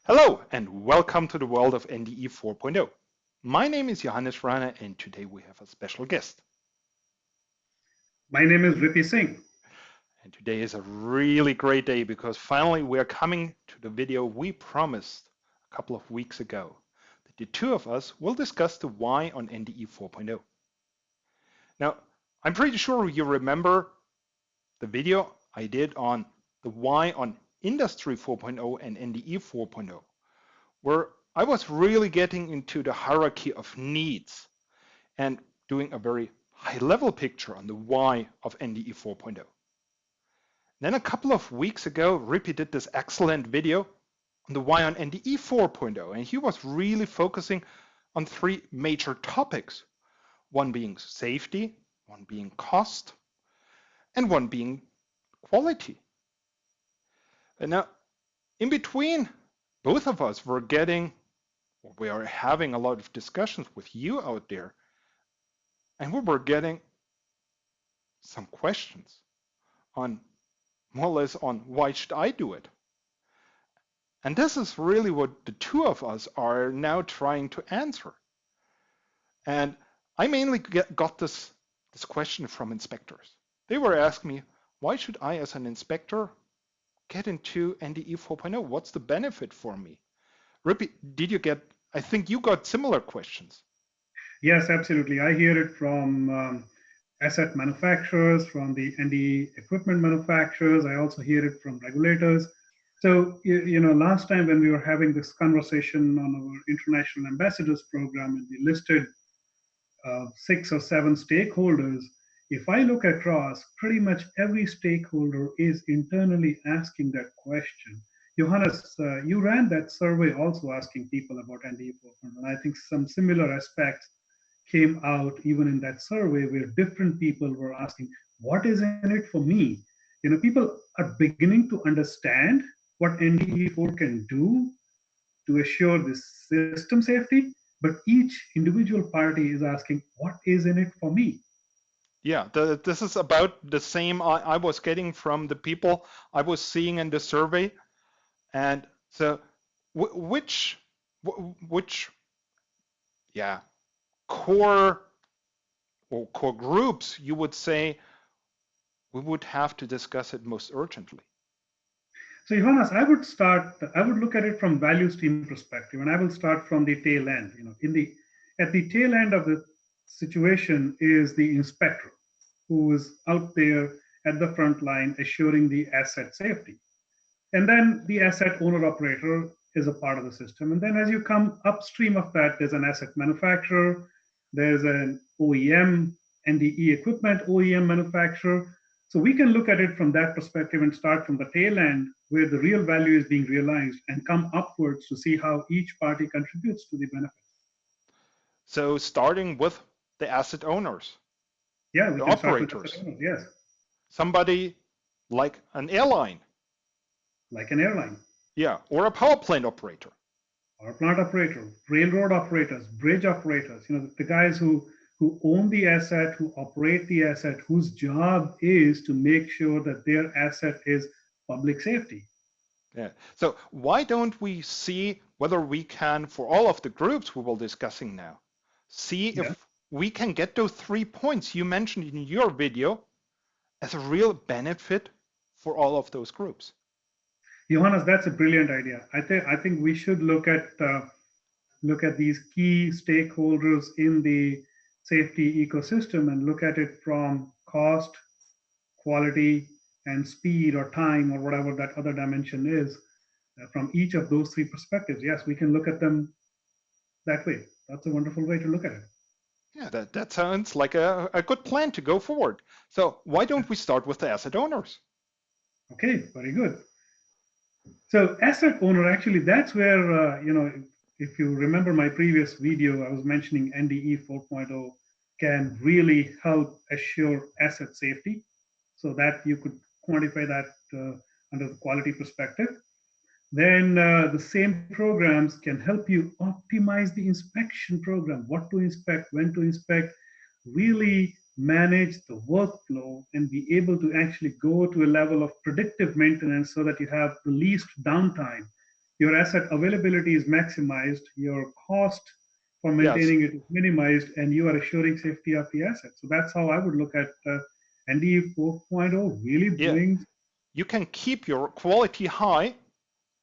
Hello and welcome to the world of NDE 4.0. My name is Johannes Vrana and today we have a special guest. My name is Ripi Singh. And today is a really great day because finally we are coming to the video we promised a couple of weeks ago. The two of us will discuss the why on NDE 4.0. Now, I'm pretty sure you remember the video I did on the why on Industry 4.0 and NDE 4.0, where I was really getting into the hierarchy of needs and doing a very high-level picture on the why of NDE 4.0. Then a couple of weeks ago, Ripi did this excellent video on the why on NDE 4.0, and he was really focusing on three major topics, one being safety, one being cost, and one being quality. And now, in between, both of us were getting, or we are having a lot of discussions with you out there, and we were getting some questions on more or less on why should I do it? And this is really what the two of us are now trying to answer. And I mainly got this question from inspectors. They were asking me, why should I as an inspector get into NDE 4.0? What's the benefit for me? Ripi, did you get, I think you got similar questions. Yes, absolutely. I hear it from asset manufacturers, from the NDE equipment manufacturers. I also hear it from regulators. So, last time when we were having this conversation on our International Ambassadors program and we listed 6 or 7 stakeholders, if I look across, pretty much every stakeholder is internally asking that question. Johannes, you ran that survey also asking people about NDE 4.0, and I think some similar aspects came out even in that survey where different people were asking, what is in it for me? People are beginning to understand what NDE 4 can do to assure this system safety, but each individual party is asking, what is in it for me? Yeah, this is about the same I was getting from the people I was seeing in the survey. And so which core or core groups you would say we would have to discuss it most urgently? So Johannes, I would look at it from value stream perspective, and I will start from the tail end. At the tail end of the situation is the inspector who is out there at the front line assuring the asset safety. And then the asset owner operator is a part of the system. And then as you come upstream of that, there's an asset manufacturer, there's an OEM, NDE equipment OEM manufacturer. So we can look at it from that perspective and start from the tail end where the real value is being realized and come upwards to see how each party contributes to the benefit. So starting with the asset owners. Yeah, we can operators. Start with asset owners, yes. Somebody like an airline. Like an airline. Yeah, or a power plant operator. Power plant operator, railroad operators, bridge operators, the guys who own the asset, who operate the asset, whose job is to make sure that their asset is public safety. Yeah. So why don't we see whether we can, for all of the groups we will discussing now, see if we can get those 3 points you mentioned in your video as a real benefit for all of those groups. Johannes, that's a brilliant idea. I think we should look at these key stakeholders in the safety ecosystem and look at it from cost, quality, and speed or time or whatever that other dimension is. From each of those 3 perspectives, yes, we can look at them that way. That's a wonderful way to look at it. Yeah, that sounds like a good plan to go forward. So why don't we start with the asset owners? Okay, very good. So asset owner, actually, that's where, if you remember my previous video, I was mentioning NDE 4.0 can really help assure asset safety so that you could quantify that under the quality perspective. Then the same programs can help you optimize the inspection program, what to inspect, when to inspect, really manage the workflow and be able to actually go to a level of predictive maintenance so that you have the least downtime. your asset availability is maximized, your cost for Yes. maintaining it is minimized, and you are assuring safety of the asset. So that's how I would look at NDE 4.0 really Yeah. brings. You can keep your quality high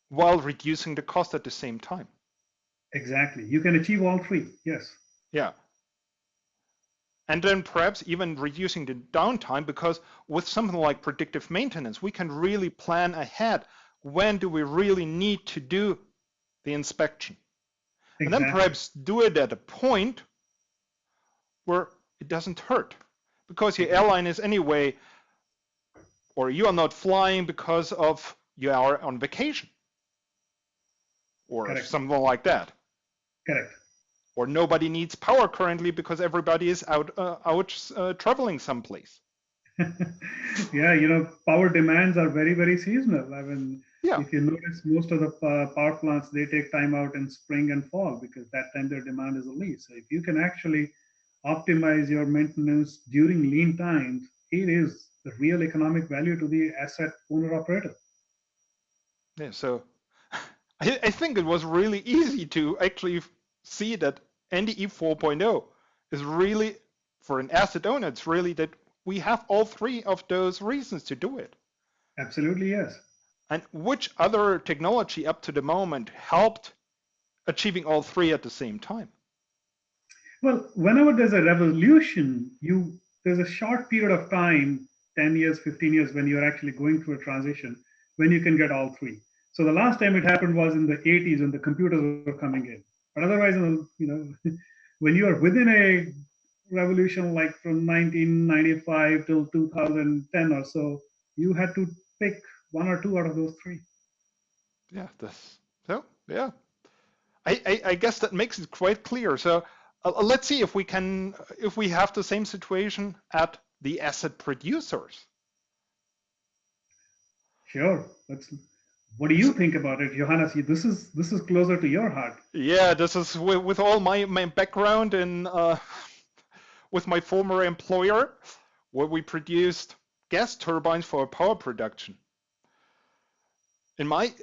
while reducing the cost at the same time. Exactly. You can achieve all three. Yes. Yeah. And then perhaps even reducing the downtime, because with something like predictive maintenance, we can really plan ahead. When do we really need to do the inspection? And then Exactly. perhaps do it at a point where it doesn't hurt, because your Exactly. airline is anyway, or you are not flying because of you are on vacation or Correct. something like that. Correct. Or nobody needs power currently because everybody is out traveling someplace. Yeah, power demands are very, very seasonal. I mean, Yeah. if you notice, most of the power plants, they take time out in spring and fall because that time their demand is the least. So if you can actually optimize your maintenance during lean times, it is the real economic value to the asset owner operator. Yeah. So I think it was really easy to actually see that NDE 4.0 is really, for an asset owner, it's really that we have all three of those reasons to do it. Absolutely, yes. And which other technology up to the moment helped achieving all three at the same time? Well, whenever there's a revolution, there's a short period of time, 10 years, 15 years, when you're actually going through a transition, when you can get all three. So the last time it happened was in the 80s when the computers were coming in. But otherwise, when you are within a revolution like from 1995 till 2010 or so, you had to pick one or two out of those three. Yeah, that's so yeah. I guess that makes it quite clear. So let's see if we have the same situation at the asset producers. Sure. What do you think about it, Johannes? This is closer to your heart. Yeah, this is with all my background in with my former employer, where we produced gas turbines for power production. In my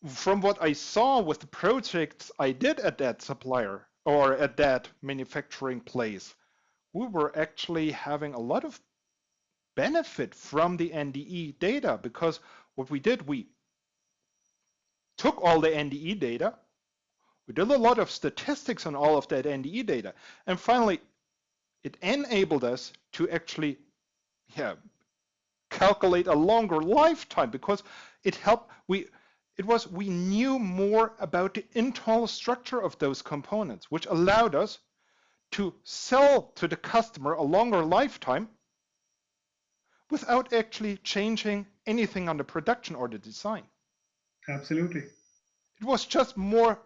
From what I saw with the projects I did at that supplier or at that manufacturing place, we were actually having a lot of benefit from the NDE data, because what we did, we took all the NDE data, we did a lot of statistics on all of that NDE data, and finally it enabled us to actually calculate a longer lifetime, because it helped we knew more about the internal structure of those components, which allowed us to sell to the customer a longer lifetime without actually changing anything on the production or the design. Absolutely. It was just more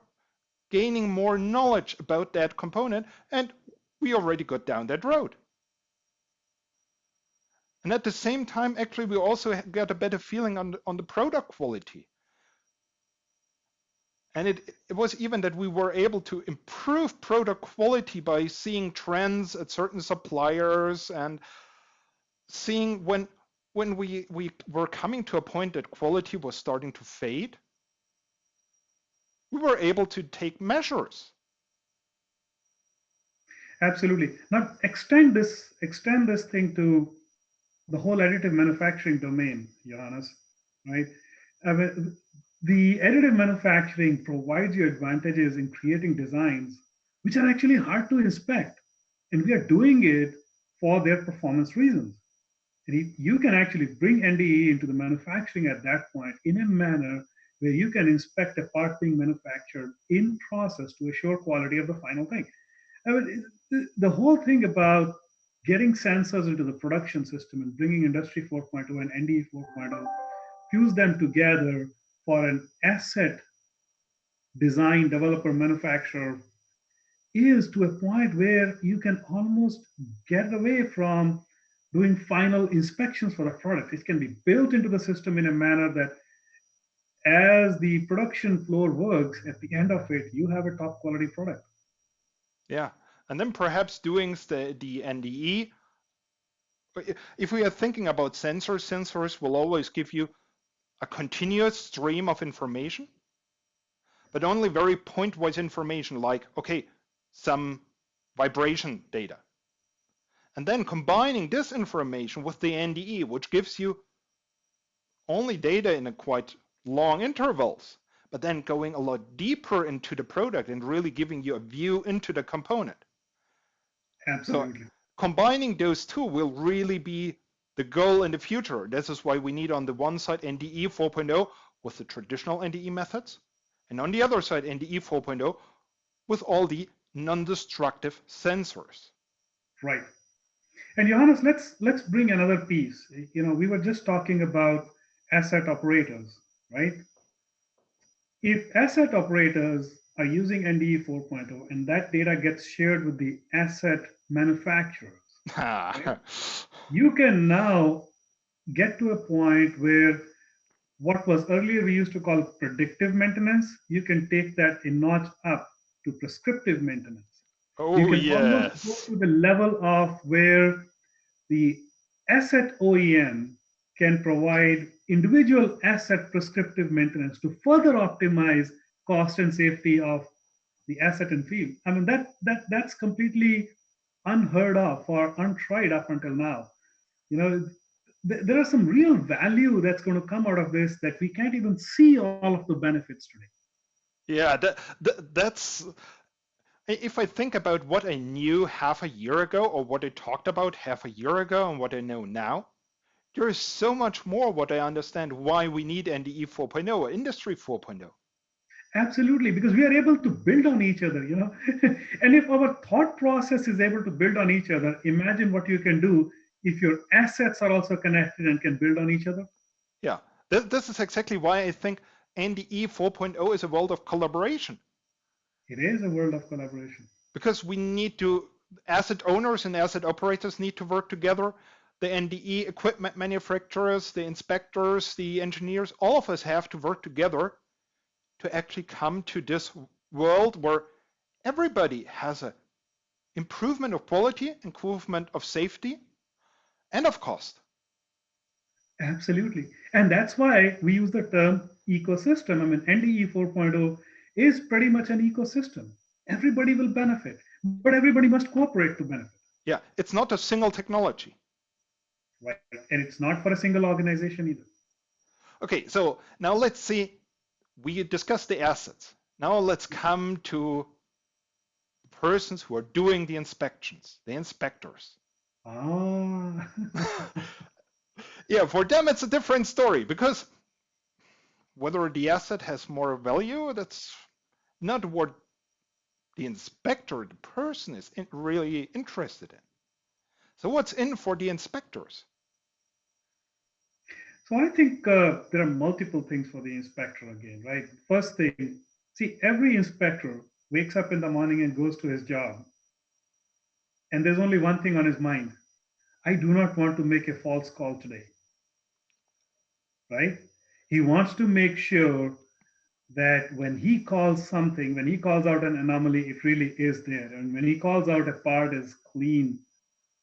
gaining more knowledge about that component, and we already got down that road. And at the same time, actually, we also got a better feeling on the product quality. And it was even that we were able to improve product quality by seeing trends at certain suppliers and seeing when we were coming to a point that quality was starting to fade, we were able to take measures. Absolutely. Now extend this thing to the whole additive manufacturing domain, Johannes, right? I mean, the additive manufacturing provides you advantages in creating designs which are actually hard to inspect, and we are doing it for their performance reasons. And you can actually bring NDE into the manufacturing at that point in a manner where you can inspect a part being manufactured in process to assure quality of the final thing. I mean, the whole thing about getting sensors into the production system and bringing Industry 4.0 and NDE 4.0, fuse them together for an asset design, developer, manufacturer, is to a point where you can almost get away from doing final inspections for a product. It can be built into the system in a manner that as the production floor works, at the end of it, you have a top quality product. Yeah. And then perhaps doing the NDE. If we are thinking about sensors will always give you a continuous stream of information, but only very point-wise information like, okay, some vibration data. And then combining this information with the NDE, which gives you only data in a quite long intervals, but then going a lot deeper into the product and really giving you a view into the component. Absolutely. So combining those two will really be the goal in the future. This is why we need on the one side NDE 4.0 with the traditional NDE methods, and on the other side NDE 4.0 with all the non-destructive sensors. Right. And Johannes, let's bring another piece. We were just talking about asset operators, right? If asset operators are using NDE 4.0 and that data gets shared with the asset manufacturers, right, you can now get to a point where what was earlier we used to call predictive maintenance, you can take that a notch up to prescriptive maintenance. You Oh, can almost go yes. to the level of where the asset OEM can provide individual asset prescriptive maintenance to further optimize cost and safety of the asset and field. I mean, that's completely unheard of or untried up until now. There are some real value that's going to come out of this that we can't even see all of the benefits today. Yeah, that's, if I think about what I knew half a year ago or what I talked about half a year ago and what I know now, there is so much more what I understand why we need NDE 4.0 or Industry 4.0. Absolutely, because we are able to build on each other, And if our thought process is able to build on each other, imagine what you can do if your assets are also connected and can build on each other. Yeah, this is exactly why I think NDE 4.0 is a world of collaboration. It is a world of collaboration. Because we need to, asset owners and asset operators need to work together. The NDE equipment manufacturers, the inspectors, the engineers, all of us have to work together to actually come to this world where everybody has an improvement of quality, improvement of safety, and of cost. Absolutely. And that's why we use the term ecosystem. I mean, NDE 4.0 is pretty much an ecosystem. Everybody will benefit, but everybody must cooperate to benefit. Yeah, it's not a single technology. Right. And it's not for a single organization either. Okay, so now let's see, we discussed the assets. Now let's come to the persons who are doing the inspections, the inspectors. Ah. Yeah, for them it's a different story because whether the asset has more value, that's not what the inspector, the person, is really interested in. So what's in for the inspectors? So I think there are multiple things for the inspector again, right? First thing, see, every inspector wakes up in the morning and goes to his job, and there's only one thing on his mind. I do not want to make a false call today, right? He wants to make sure that when he calls something, when he calls out an anomaly, it really is there. And when he calls out a part is clean,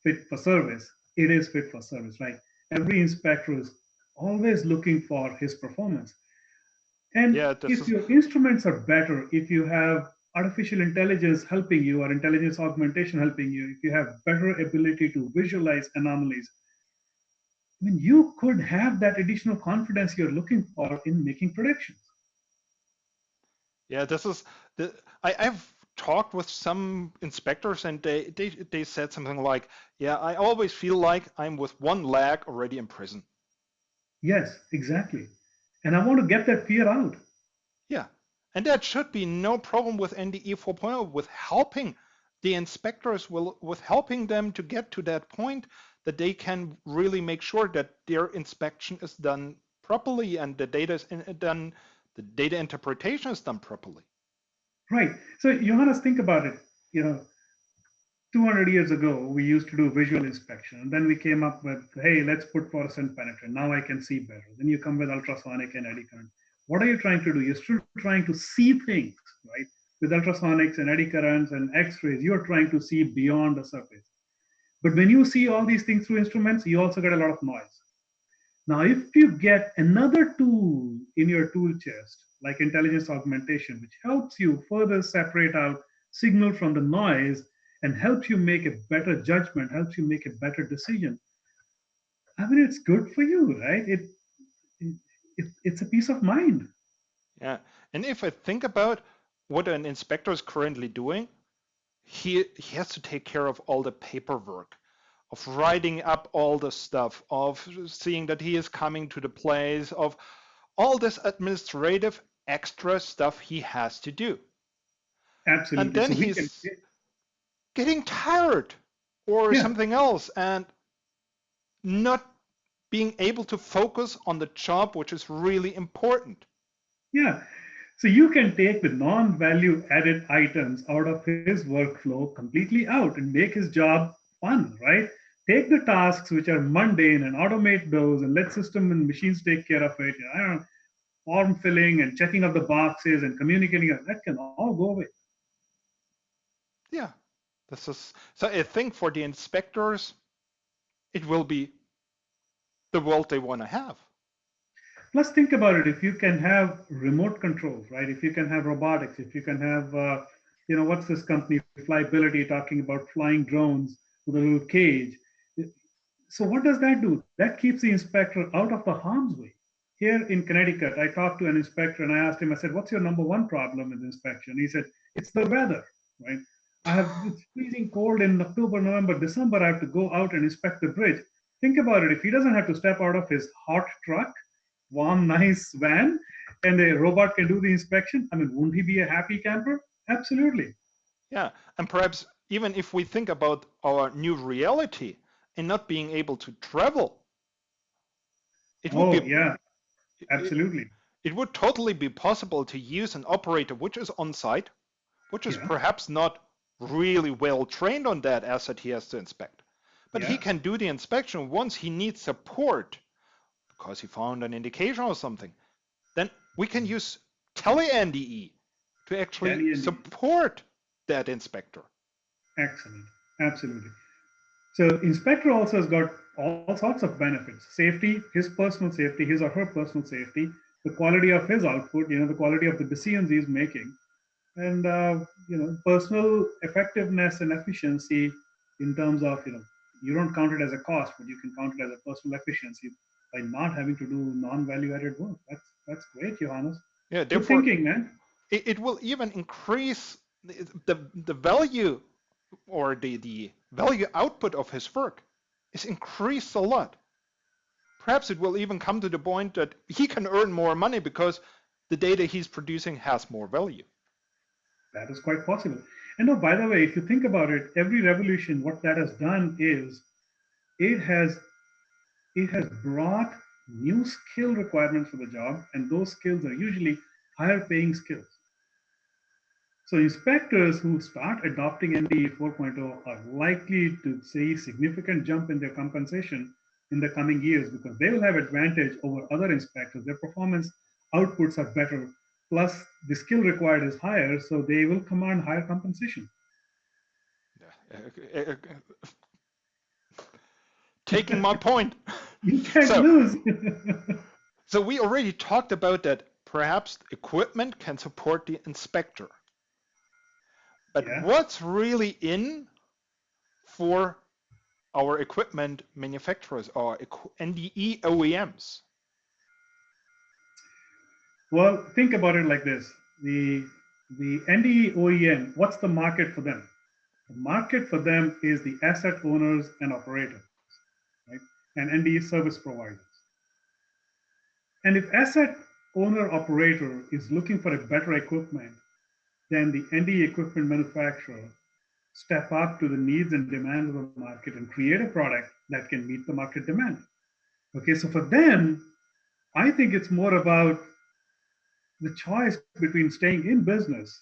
fit for service, it is fit for service, right? Every inspector is always looking for his performance. And Yeah, this if is, your instruments are better, if you have artificial intelligence helping you or intelligence augmentation helping you, if you have better ability to visualize anomalies, I mean, you could have that additional confidence you're looking for in making predictions. yeah, this is, I've talked with some inspectors and they said something like, yeah, I always feel like I'm with one leg already in prison. Yes, exactly. And I want to get that fear out. Yeah, and that should be no problem with NDE 4.0, with helping the inspectors, with helping them to get to that point that they can really make sure that their inspection is done properly and the data is done, the data interpretation is done properly. Right. So, Johannes, think about it. 200 years ago, we used to do visual inspection. And then we came up with, hey, let's put fluorescent penetrant. Now I can see better. Then you come with ultrasonic and eddy current. What are you trying to do? You're still trying to see things, right? With ultrasonics and eddy currents and X-rays, you're trying to see beyond the surface. But when you see all these things through instruments, you also get a lot of noise. Now, if you get another tool in your tool chest, like intelligence augmentation, which helps you further separate out signal from the noise and helps you make a better judgment, helps you make a better decision, I mean, it's good for you, right? It's a peace of mind. Yeah. And if I think about what an inspector is currently doing, he has to take care of all the paperwork, of writing up all the stuff, of seeing that he is coming to the place, of all this administrative extra stuff he has to do. And Absolutely. then So we can, he's getting tired or yeah, something else and not being able to focus on the job, which is really important. yeah. So you can take the non-value added items out of his workflow completely out and make his job fun, right? Take the tasks which are mundane and automate those and let system and machines take care of it. I don't know, form filling and checking of the boxes and communicating, that can all go away. Yeah, this is so. I think for the inspectors, it will be the world they want to have. Plus, think about it. If you can have remote controls, right? If you can have robotics, if you can have, what's this company, Flyability, talking about flying drones with a little cage. So what does that do? That keeps the inspector out of the harm's way. Here in Connecticut, I talked to an inspector and I asked him, I said, what's your number one problem with inspection? He said, it's the weather, right? It's freezing cold in October, November, December. I have to go out and inspect the bridge. Think about it. If he doesn't have to step out of his hot truck, warm, nice van, and a robot can do the inspection, I mean, wouldn't he be a happy camper? Absolutely. Yeah, and perhaps even if we think about our new reality and not being able to travel, it would Oh, be yeah, it, absolutely. it would totally be possible to use an operator which is on site, which is Yeah, perhaps not really well trained on that asset he has to inspect. But he yeah. can do the inspection once he needs support because he found an indication or something. Then we can use TeleNDE to actually Tally and support that inspector. excellent. Absolutely. So inspector also has got all sorts of benefits. Safety, his personal safety, his or her personal safety, the quality of his output, the quality of the decisions he's making, and personal effectiveness and efficiency in terms of, you don't count it as a cost, but you can count it as a personal efficiency by not having to do non-value added work. That's great, Johannes. Yeah, Good therefore, thinking, man. it will even increase the value or the value output of his work is increased a lot. Perhaps it will even come to the point that he can earn more money because the data he's producing has more value. That is quite possible. And oh, by the way, if you think about it, every revolution, what that has done is it has it has brought new skill requirements for the job, and those skills are usually higher paying skills. So inspectors who start adopting NDE 4.0 are likely to see significant jump in their compensation in the coming years because they will have advantage over other inspectors. Their performance outputs are better, plus the skill required is higher, so they will command higher compensation. Taking my point. You can't So, lose. so we already talked about that perhaps equipment can support the inspector. But Yeah. what's really in for our equipment manufacturers or NDE OEMs? Well, think about it like this: the NDE OEM, what's the market for them? The market for them is the asset owners and operators, right? And NDE service providers. And if asset owner operator is looking for a better equipment, then the NDE equipment manufacturer step up to the needs and demands of the market and create a product that can meet the market demand. Okay, so for them, I think it's more about the choice between staying in business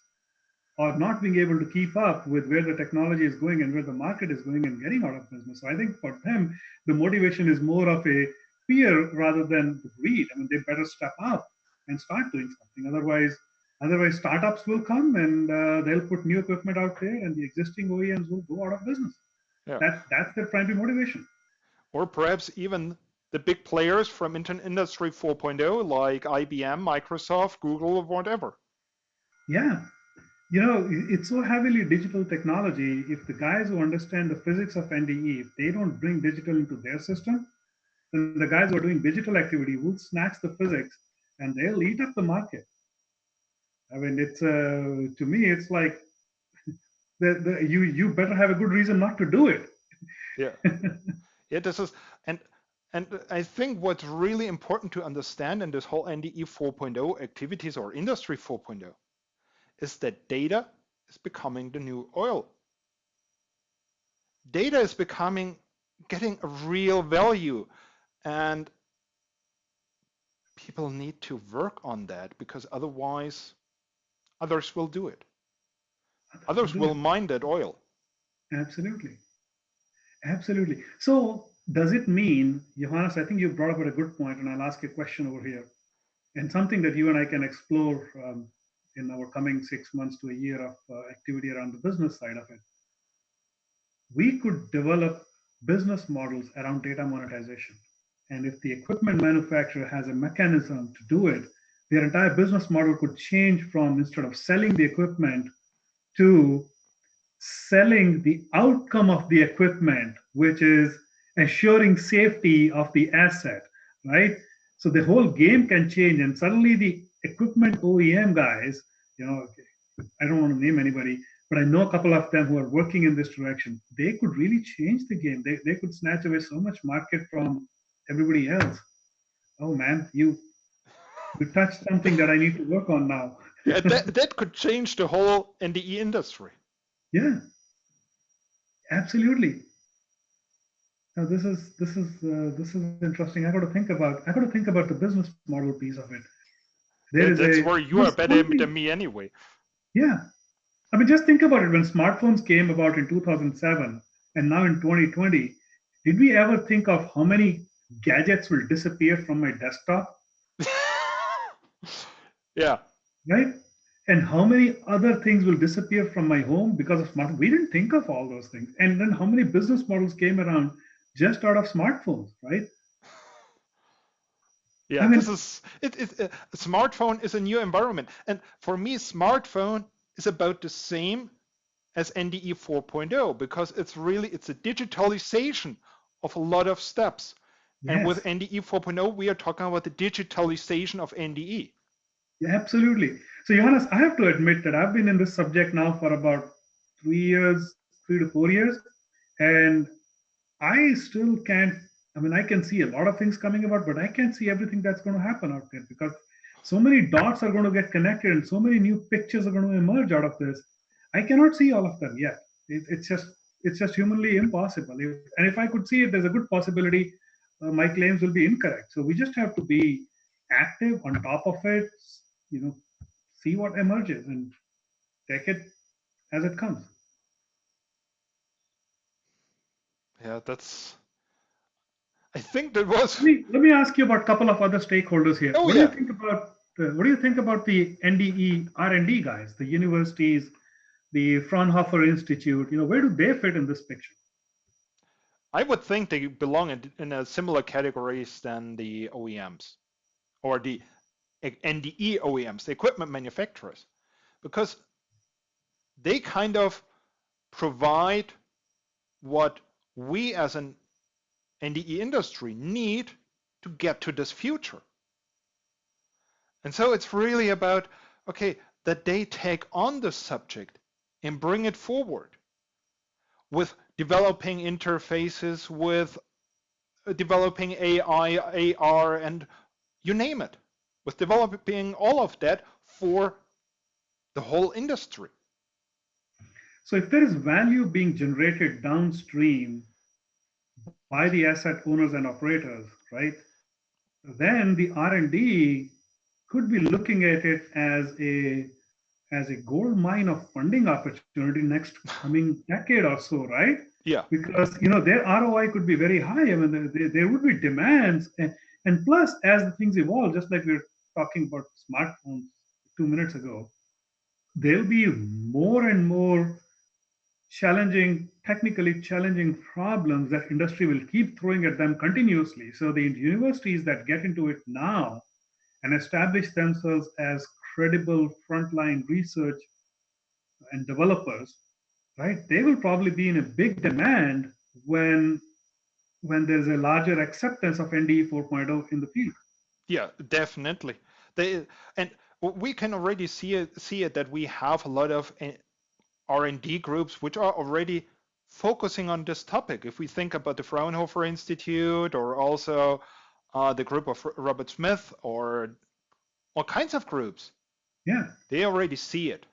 or not being able to keep up with where the technology is going and where the market is going and getting out of business. So I think for them, the motivation is more of a fear rather than greed. I mean, they better step up and start doing something. Otherwise, startups will come and they'll put new equipment out there, and the existing OEMs will go out of business. Yeah. That's their primary motivation. Or perhaps even the big players from Industry 4.0 like IBM, Microsoft, Google, or whatever. Yeah. It's so heavily digital technology. If the guys who understand the physics of NDE, if they don't bring digital into their system, then the guys who are doing digital activity will snatch the physics and they'll eat up the market. I mean, it's to me, it's like you better have a good reason not to do it. Yeah. Yeah, this is, and I think what's really important to understand in this whole NDE 4.0 activities or Industry 4.0 is that data is becoming the new oil. Data is getting a real value, and people need to work on that because otherwise others will do it. Others will mine that oil. Absolutely. Absolutely. So does it mean, Johannes, I think you brought up a good point, and I'll ask a question over here, and something that you and I can explore in our coming 6 months to a year of activity around the business side of it. We could develop business models around data monetization. And if the equipment manufacturer has a mechanism to do it, their entire business model could change from, instead of selling the equipment, to selling the outcome of the equipment, which is assuring safety of the asset, right? So the whole game can change, and suddenly the equipment OEM guys, I don't want to name anybody, but I know a couple of them who are working in this direction. They could really change the game. They could snatch away so much market from everybody else. Oh man, you touched something that I need to work on now. Yeah, that could change the whole NDE industry. Yeah, absolutely. Now this is interesting. I got to think about the business model piece of it. That's where you are better than me anyway. Yeah, I mean, just think about it. When smartphones came about in 2007, and now in 2020, did we ever think of how many gadgets will disappear from my desktop? Yeah. Right? And how many other things will disappear from my home because of smartphones? We didn't think of all those things. And then how many business models came around just out of smartphones, right? Yeah, this is a smartphone is a new environment. And for me, smartphone is about the same as NDE 4.0 because it's a digitalization of a lot of steps. Yes. And with NDE 4.0, we are talking about the digitalization of NDE. Yeah, absolutely. So Johannes, I have to admit that I've been in this subject now for about 3 to 4 years, and I still can't. I mean, I can see a lot of things coming about, but I can't see everything that's going to happen out there because so many dots are going to get connected and so many new pictures are going to emerge out of this. I cannot see all of them yet. It's just humanly impossible. And if I could see it, there's a good possibility my claims will be incorrect. So we just have to be active on top of it, see what emerges and take it as it comes. Yeah, I think that was. Let me ask you about a couple of other stakeholders here. Oh, what do you think about the NDE R&D guys, the universities, the Fraunhofer Institute? Where do they fit in this picture? I would think they belong in a similar categories than the OEMs or the NDE OEMs, the equipment manufacturers, because they kind of provide what we as an NDE industry need to get to this future. And so it's really about, okay, that they take on the subject and bring it forward with developing interfaces, with developing AI, AR, and you name it, with developing all of that for the whole industry. So if there is value being generated downstream by the asset owners and operators, right, then the R&D could be looking at it as a gold mine of funding opportunity next coming decade or so, right? Yeah. Because their ROI could be very high. I mean, there would be demands, and plus, as the things evolve, just like we were talking about smartphones 2 minutes ago, there'll be more and more technically challenging problems that industry will keep throwing at them continuously. So the universities that get into it now and establish themselves as credible frontline research and developers, right? They will probably be in a big demand when there's a larger acceptance of NDE 4.0 in the field. Yeah, definitely. They, and we can already see it that we have a lot of R&D groups which are already focusing on this topic. If we think about the Fraunhofer Institute or also the group of Robert Smith or all kinds of groups, Yeah, they already see it.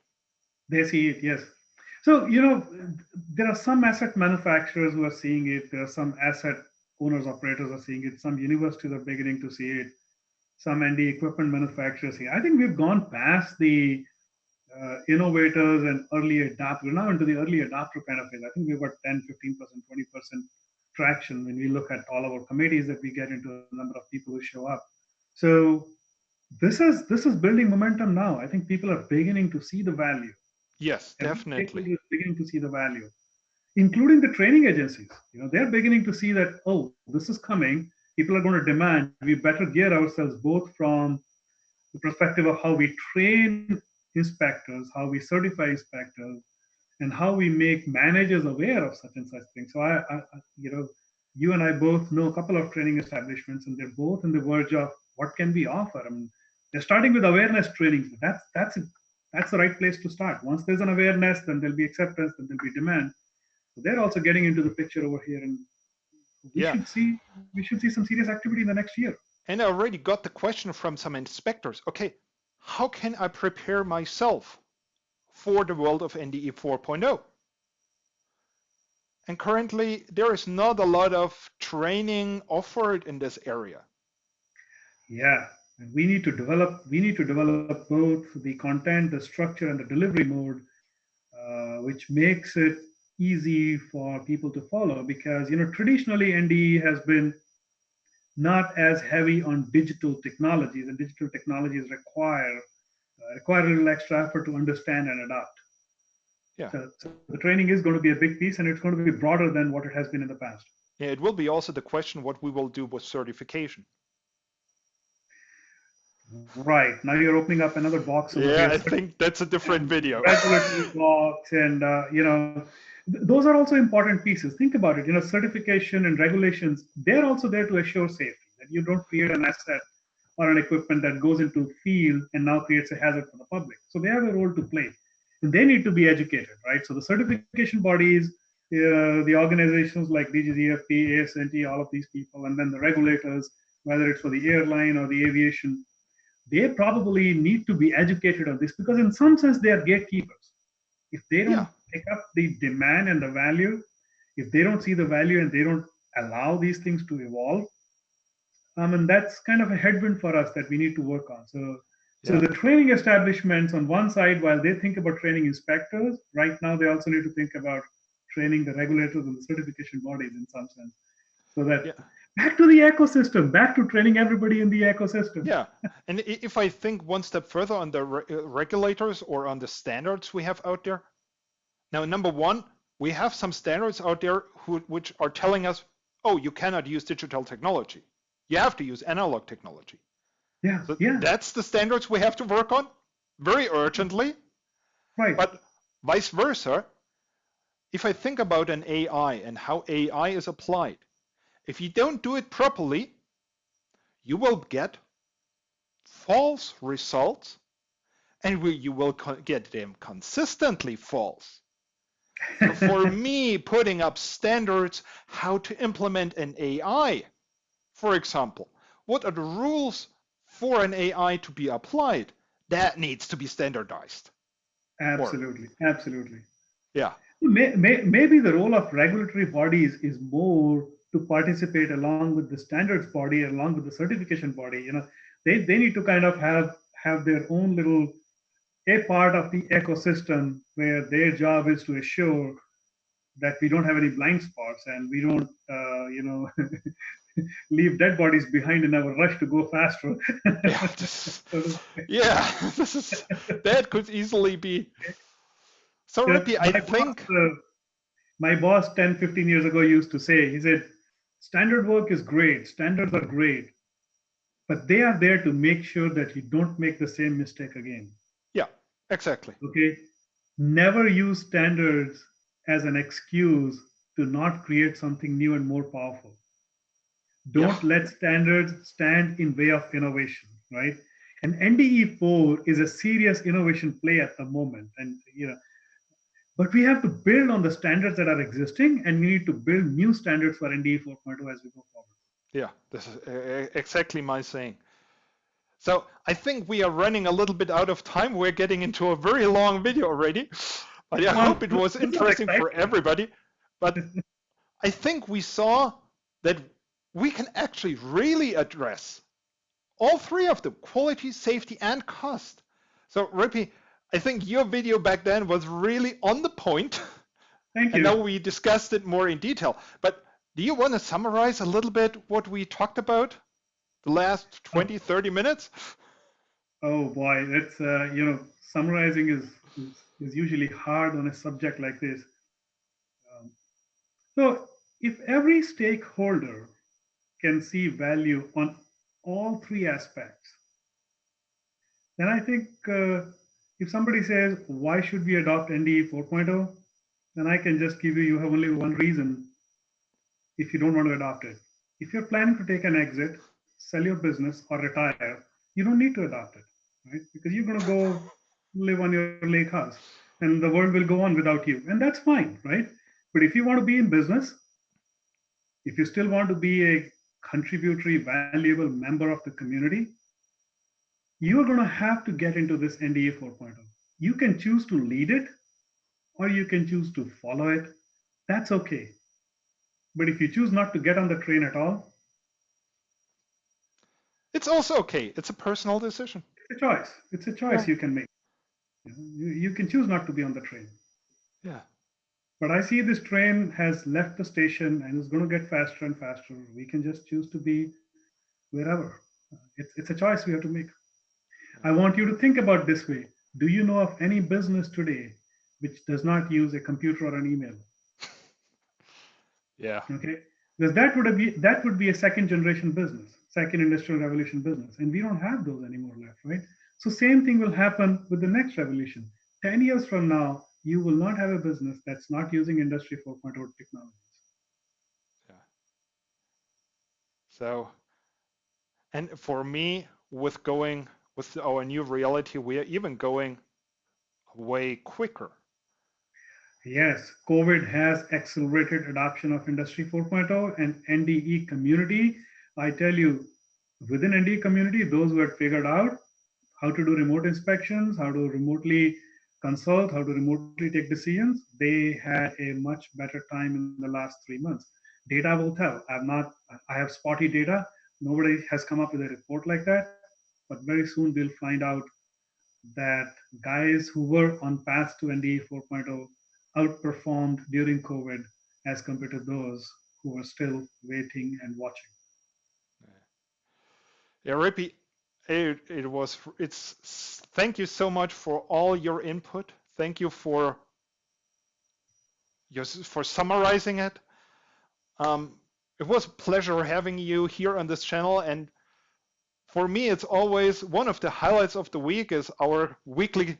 they see it, yes. So, there are some asset manufacturers who are seeing it. There are some asset owners, operators are seeing it. Some universities are beginning to see it. Some ND equipment manufacturers here. I think we've gone past the innovators and early adopters. We're now into the early adopter kind of phase. I think we've got 10, 15%, 20% traction when we look at all of our committees that we get into the number of people who show up. So this is building momentum now. I think people are beginning to see the value. Yes, Every definitely. stakeholder is beginning to see the value, including the training agencies. They're beginning to see that, oh, this is coming. People are going to demand. We better gear ourselves both from the perspective of how we train inspectors, how we certify inspectors, and how we make managers aware of such and such things. So you and I both know a couple of training establishments, and they're both on the verge of what can we offer. I mean, they're starting with awareness trainings. That's the right place to start. Once there's an awareness, then there'll be acceptance, then there'll be demand. So they're also getting into the picture over here, and we Yeah. should see some serious activity in the next year. And I already got the question from some inspectors. Okay, how can I prepare myself for the world of NDE 4.0? And currently, there is not a lot of training offered in this area. Yeah, and we need to develop both the content, the structure, and the delivery mode, which makes it easy for people to follow. Because traditionally NDE has been not as heavy on digital technologies, and digital technologies require a little extra effort to understand and adapt. Yeah. So the training is going to be a big piece, and it's going to be broader than what it has been in the past. Yeah, it will be also the question what we will do with certification. Right. Now you're opening up another box over Yeah, here. I think that's a different video. Regulatory box, and those are also important pieces. Think about it. Certification and regulations, they're also there to assure safety, that you don't create an asset or an equipment that goes into field and now creates a hazard for the public. So they have a role to play, and they need to be educated, right? So the certification bodies, the organizations like DGZFP, ASNT, all of these people, and then the regulators, whether it's for the airline or the aviation, they probably need to be educated on this, because in some sense they are gatekeepers. If they don't Yeah. pick up the demand and the value, if they don't see the value and they don't allow these things to evolve, and that's kind of a headwind for us that we need to work on. So Yeah. the training establishments on one side, while they think about training inspectors, right now they also need to think about training the regulators and the certification bodies in some sense. So that Yeah. back to the ecosystem, back to training everybody in the ecosystem. Yeah. And if I think one step further on the regulators or on the standards we have out there. Now, number one, we have some standards out there which are telling us, oh, you cannot use digital technology. You have to use analog technology. Yeah, So yeah, that's the standards we have to work on very urgently. right. But vice versa, if I think about an AI and how AI is applied, if you don't do it properly, you will get false results, and you will get them consistently false. So for me, putting up standards how to implement an AI, for example, what are the rules for an AI to be applied? That needs to be standardized. Absolutely, absolutely. Yeah. Maybe the role of regulatory bodies is more to participate along with the standards body, along with the certification body. They need to kind of have their own little a part of the ecosystem where their job is to assure that we don't have any blind spots and we don't, leave dead bodies behind in our rush to go faster. Yeah, that could easily be. So, Ripi, I My boss, think. My boss 10, 15 years ago used to say, he said, standard work is great, standards are great, but they are there to make sure that you don't make the same mistake again. Yeah, exactly. Okay? Never use standards as an excuse to not create something new and more powerful. Yeah, Don't let standards stand in way of innovation, right? And NDE 4 is a serious innovation play at the moment. And but we have to build on the standards that are existing, and we need to build new standards for NDE 4.0 as we go forward. yeah, this is exactly my saying. So I think we are running a little bit out of time. We're getting into a very long video already, but I hope it was This is interesting for exciting. everybody. But I think we saw that we can actually really address all three of them: quality, safety, and cost. So Ripi, I think your video back then was really on the point, Thank and now you. we discussed it more in detail. But do you want to summarize a little bit what we talked about the last Uh, 20, 30 minutes? oh boy, that's summarizing is usually hard on a subject like this. Um, so if every stakeholder can see value on all three aspects, then I think if somebody says, why should we adopt NDE 4.0? Then I can just give you have only one reason if you don't want to adopt it. If you're planning to take an exit, sell your business, or retire, you don't need to adopt it, right? Because you're going to go live on your lake house and the world will go on without you. And that's fine, right? But if you want to be in business, if you still want to be a contributory, valuable member of the community, you're going to have to get into this NDE 4.0. You can choose to lead it or you can choose to follow it. That's okay. But if you choose not to get on the train at all, It's also okay. It's a personal decision. it's a choice. It's a Yeah, choice you can make. You can choose not to be on the train. yeah. But I see this train has left the station and is going to get faster and faster. We can just choose to be wherever. It's a choice we have to make. I want you to think about this way. Do you know of any business today which does not use a computer or an email? Yeah. Okay, because that would be a second generation business, second industrial revolution business, and we don't have those anymore left, right? So same thing will happen with the next revolution. 10 years from now, you will not have a business that's not using industry 4.0 technologies. Yeah. So, and for me, with going with our new reality, we are even going way quicker. Yes, COVID has accelerated adoption of Industry 4.0 and NDE community. I tell you, within NDE community, those who had figured out how to do remote inspections, how to remotely consult, how to remotely take decisions, they had a much better time in the last 3 months. Data will tell. I have spotty data. Nobody has come up with a report like that, but very soon we'll find out that guys who were on path to NDE 4.0 outperformed during COVID as compared to those who were still waiting and watching. Yeah, Ripi, it's thank you so much for all your input. Thank you for summarizing it. It was a pleasure having you here on this channel, and for me, it's always one of the highlights of the week is our weekly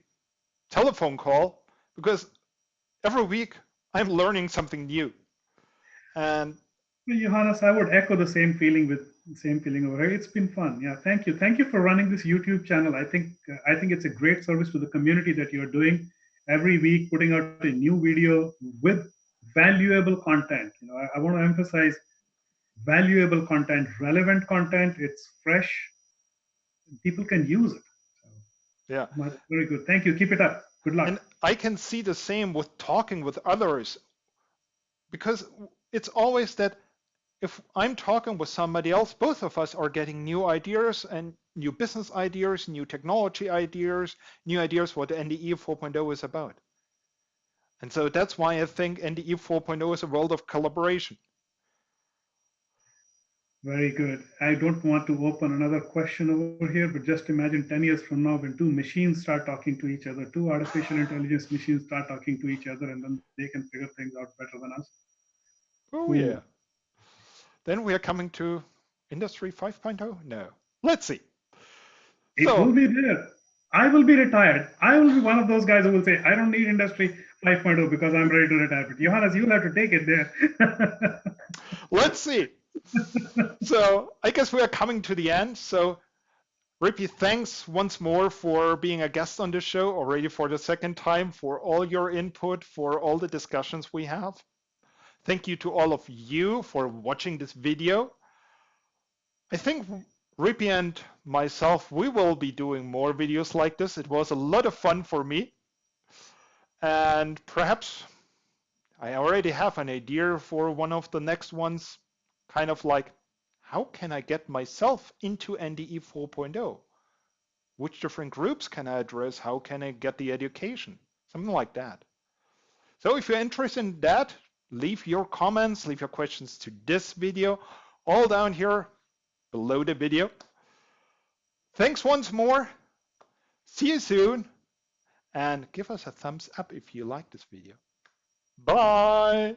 telephone call, because every week I'm learning something new. And Johannes, I would echo the same feeling over here. It's been fun. Yeah, thank you. Thank you for running this YouTube channel. I think it's a great service to the community that you're doing every week, putting out a new video with valuable content. I want to emphasize valuable content, relevant content. It's fresh. People can use it. So, yeah, very good. Thank you. Keep it up. Good and luck. I can see the same with talking with others, because it's always that if I'm talking with somebody else, both of us are getting new ideas and new business ideas, new technology ideas, new ideas what the NDE 4.0 is about. And so that's why I think NDE 4.0 is a world of collaboration. Very good. I don't want to open another question over here, but just imagine 10 years from now when two machines start talking to each other, two artificial intelligence machines start talking to each other, and then they can figure things out better than us. Oh Ooh, yeah. Then we are coming to Industry 5.0? No. Let's see. it will So, be there. I will be retired. I will be one of those guys who will say, I don't need Industry 5.0 because I'm ready to retire. But Johannes, you'll have to take it there. let's see. So, I guess we are coming to the end. So, Ripi, thanks once more for being a guest on the show already for the second time, for all your input, for all the discussions we have. Thank you to all of you for watching this video. I think Ripi and myself, we will be doing more videos like this. It was a lot of fun for me. And perhaps I already have an idea for one of the next ones, kind of like, how can I get myself into NDE 4.0? Which different groups can I address? How can I get the education? Something like that. So if you're interested in that, leave your comments, leave your questions to this video, all down here below the video. Thanks once more. See you soon. And give us a thumbs up if you like this video. Bye.